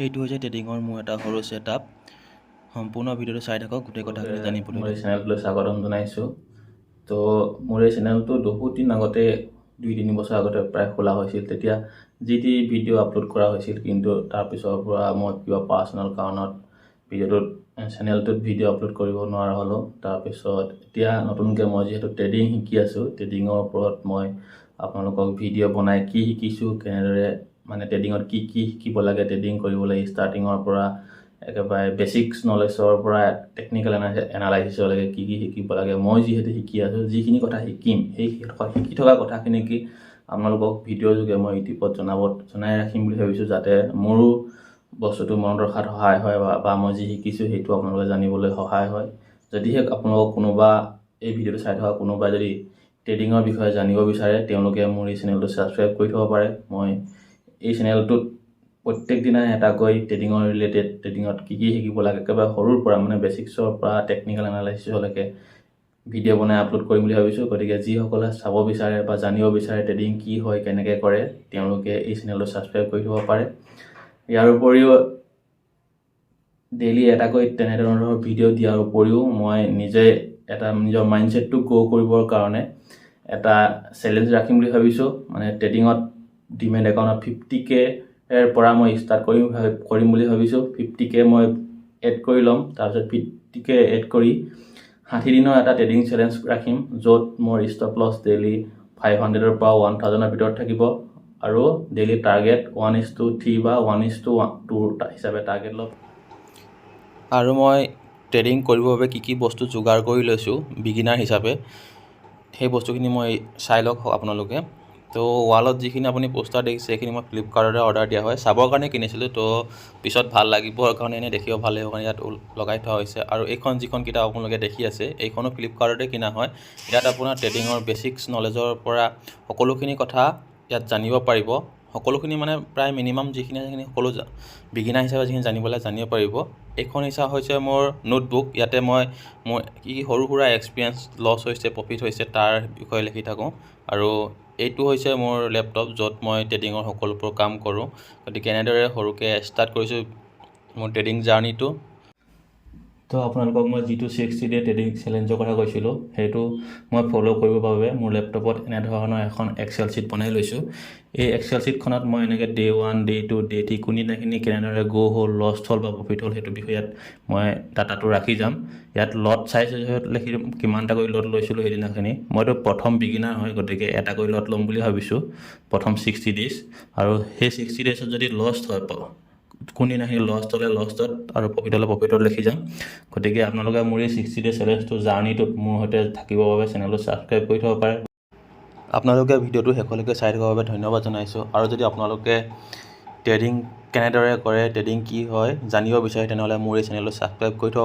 এইটো হৈছে ট্ৰেডিঙৰ মোৰ এটা সৰু ছেটআপ। সম্পূৰ্ণ ভিডিঅ'টো চাই থাকক গোটেই কথাখিনি জানিবলৈ। মোৰ এই চেনেলটোলৈ স্বাগতম জনাইছোঁ। তো মোৰ এই চেনেলটো বহুত দিন আগতে 2-3 বছৰ আগতে প্ৰায় খোলা হৈছিল। তেতিয়া যি টি ভিডিঅ' আপলোড কৰা হৈছিল, কিন্তু তাৰপিছৰ পৰা মই কিবা পাৰ্চনেল কাৰণত চেনেলটোত ভিডিঅ' আপলোড কৰিব নোৱাৰা হ'লোঁ। তাৰপিছত এতিয়া নতুনকৈ মই যিহেতু ট্ৰেডিং শিকি আছোঁ, ট্ৰেডিঙৰ ওপৰত মই আপোনালোকক ভিডিঅ' বনাই কি শিকিছোঁ, কেনেদৰে মানে ট্ৰেডিঙত কি কি শিকিব লাগে, ট্ৰেডিং কৰিবলৈ ষ্টাৰ্টিঙৰ পৰা একেবাৰে বেছিক্স নলেজৰ পৰা টেকনিকেল এনালাইচিছলৈকে কি কি শিকিব লাগে, মই যিহেতু শিকি আছোঁ, যিখিনি কথা শিকিম সেই শিকি থকা কথাখিনি কি আপোনালোকক ভিডিঅ'ৰ যোগে মই ইউটিউবত জনাই ৰাখিম বুলি ভাবিছোঁ, যাতে মোৰো বস্তুটো মনত ৰখাত সহায় হয় বা মই যি শিকিছোঁ সেইটো আপোনালোকে জানিবলৈ সহায় হয়। যদিহে আপোনালোকক কোনোবা এই ভিডিঅ'টো চাই থকা কোনোবাই যদি ট্ৰেডিঙৰ বিষয়ে জানিব বিচাৰে, তেওঁলোকে মোৰ এই চেনেলটো ছাবস্ক্ৰাইব কৰি থ'ব পাৰে। মই এই চেনেলটোত প্ৰত্যেক দিনাই এটাকৈ ট্ৰেডিঙৰ ৰিলেটেড, ট্ৰেডিঙত কি কি শিকিব লাগে একেবাৰে সৰুৰ পৰা মানে বেছিক্সৰ পৰা টেকনিকেল এনালাইচিছলৈকে ভিডিঅ' বনাই আপলোড কৰিম বুলি ভাবিছোঁ। গতিকে যিসকলে চাব বিচাৰে বা জানিব বিচাৰে ট্ৰেডিং কি হয়, কেনেকৈ কৰে, তেওঁলোকে এই চেনেলটো ছাবস্ক্ৰাইব কৰি থ'ব পাৰে। ইয়াৰ উপৰিও ডেইলি এটাকৈ তেনেধৰণৰ ভিডিঅ' দিয়াৰ উপৰিও মই নিজে এটা নিজৰ মাইণ্ডছেটটো গ্ৰ' কৰিবৰ কাৰণে এটা চেলেঞ্জ ৰাখিম বুলি ভাবিছোঁ। মানে ট্ৰেডিঙত ডিমেট একাউণ্টত 50K পৰা মই ষ্টাৰ্ট কৰিম বুলি ভাবিছোঁ। 50K মই এড কৰি ল'ম, তাৰপিছত 50K এড কৰি 60 দিনৰ এটা ট্ৰেডিং চেলেঞ্জ ৰাখিম, য'ত মোৰ ষ্টপ লছ ডেইলি 500ৰ পৰা 1000ৰ ভিতৰত থাকিব আৰু ডেইলি টাৰ্গেট 1:3 বা 1:2 হিচাপে টাৰ্গেট ল'ম। আৰু মই ট্ৰেডিং কৰিবৰ বাবে কি কি বস্তু যোগাৰ কৰি লৈছোঁ বিগিনাৰ হিচাপে, সেই বস্তুখিনি মই চাই লওক আপোনালোকে। তো ৱালত যিখিনি আপুনি পোষ্টাৰ দেখিছে সেইখিনি মই ফ্লিপকাৰ্টতে অৰ্ডাৰ দিয়া হয়, চাবৰ কাৰণে কিনিছিলোঁ। তো পিছত ভাল লাগিবৰ কাৰণে এনেই দেখিব ভাল লাগিব কাৰণে ইয়াত লগাই থোৱা হৈছে। আৰু এইখন যিখন কিতাপ আপোনালোকে দেখি আছে, এইখনো ফ্লিপকাৰ্টতে কিনা হয়। ইয়াত আপোনাৰ ট্ৰেডিঙৰ বেছিক্স নলেজৰ পৰা সকলোখিনি কথা ইয়াত জানিব পাৰিব। সকলোখিনি মানে প্ৰায় মিনিমাম যিখিনি সেইখিনি সকলো বিগিনাৰ হিচাপে যিখিনি জানিব পাৰিব। এইখন হিচাপ হৈছে মোৰ নোটবুক। ইয়াতে মই মোৰ কি সৰু সুৰা এক্সপিৰিয়েঞ্চ, লছ হৈছে, প্ৰফিট হৈছে তাৰ বিষয়ে লিখি থাকোঁ। আৰু এইটো হৈছে মোৰ লেপটপ, য'ত মই ট্ৰেডিঙৰ সকলোবোৰ কাম কৰোঁ। গতিকে এনেদৰে সৰুকৈ ষ্টাৰ্ট কৰিছোঁ মোৰ ট্ৰেডিং জাৰ্ণিটো। তো আপোনালোকক মই যিটো 60 ডে ট্ৰেডিং চেলেঞ্জৰ কথা কৈছিলোঁ, সেইটো মই ফ'ল' কৰিবৰ বাবে মোৰ লেপটপত এনেধৰণৰ এখন এক্সেল শ্বীট বনাই লৈছোঁ। এই এক্সেল শ্বীটখনত মই এনেকৈ Day 1, Day 2, Day 3 কোনদিনাখিনি কেনেদৰে গ্ৰ' হ'ল, লষ্ট হ'ল বা প্ৰফিট হ'ল সেইটো বিষয়ে ইয়াত মই ডাটাটো ৰাখি যাম। ইয়াত লট চাইজ লিখি দিম, কিমানটা কৰি লট লৈছিলোঁ সেইদিনাখিনি। মইতো প্ৰথম বিগিনাৰ হয়, গতিকে এটা কৰি লট ল'ম বুলি ভাবিছোঁ প্ৰথম 60 ডেইজ। আৰু সেই 60 ডেইজত যদি লষ্ট হয়, কোনদিনাখিনি লষ্ট হ'লে লষ্টত আৰু প্ৰফিট হ'লে প্ৰফিটত লিখি যাম। গতিকে আপোনালোকে মোৰ এই 60 ডে চেলেঞ্জটো জাৰ্ণিটোত মোৰ সৈতে থাকিবৰ বাবে চেনেলটো ছাবস্ক্ৰাইব কৰি থ'ব পাৰে। আপোনালোকে ভিডিঅ'টো শেষলৈকে চাই থকাৰ বাবে ধন্যবাদ জনাইছোঁ। আৰু যদি আপোনালোকে ট্ৰেডিং কেনেদৰে কৰে, ট্ৰেডিং কি হয় জানিব বিচাৰে, তেনেহ'লে মোৰ এই চেনেলটো ছাবস্ক্ৰাইব কৰি থ'ব।